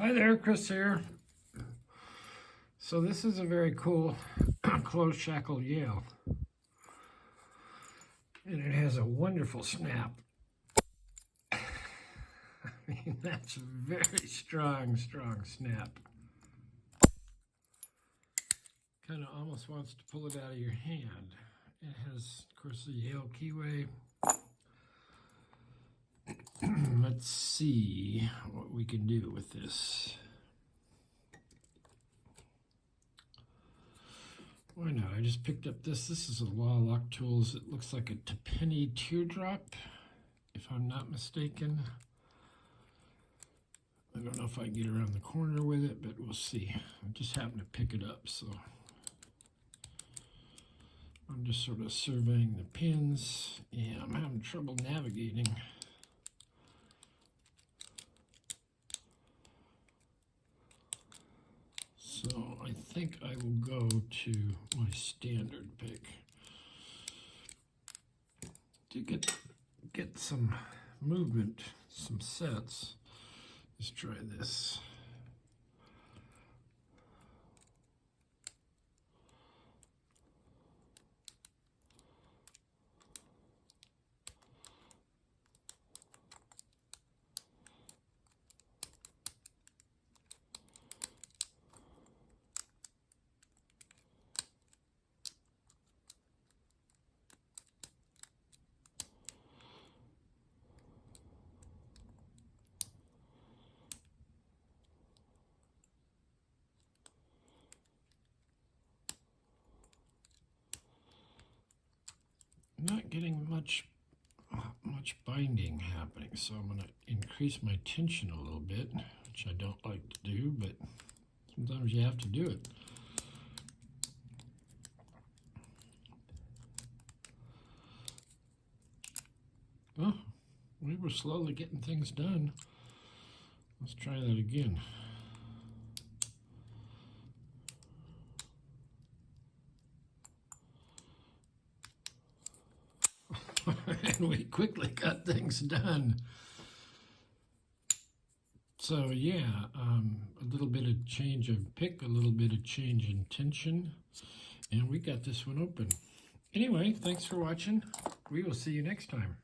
Hi there, Chris here. So this is a very cool closed shackle Yale. And it has a wonderful snap. I mean, that's a very strong snap. Kind of almost wants to pull it out of your hand. It has, of course, the Yale keyway. Let's see what we can do with this. Why not? I just picked up this. This is a Law Lock Tools. It looks like a penny teardrop, if I'm not mistaken. I don't know if I can get around the corner with it, but we'll see. I just happened to pick it up, so I'm just sort of surveying the pins. Yeah, I'm having trouble navigating. So I think I will go to my standard pick to get some movement, some sets. Let's try this. Not getting much binding happening, so I'm going to increase my tension a little bit, which I don't like to do, but sometimes you have to do it. Oh, we were slowly getting things done. Let's try that again. And we quickly got things done. So yeah, a little bit of change of pick, a little bit of change in tension, and we got this one open. Anyway, thanks for watching. We will see you next time.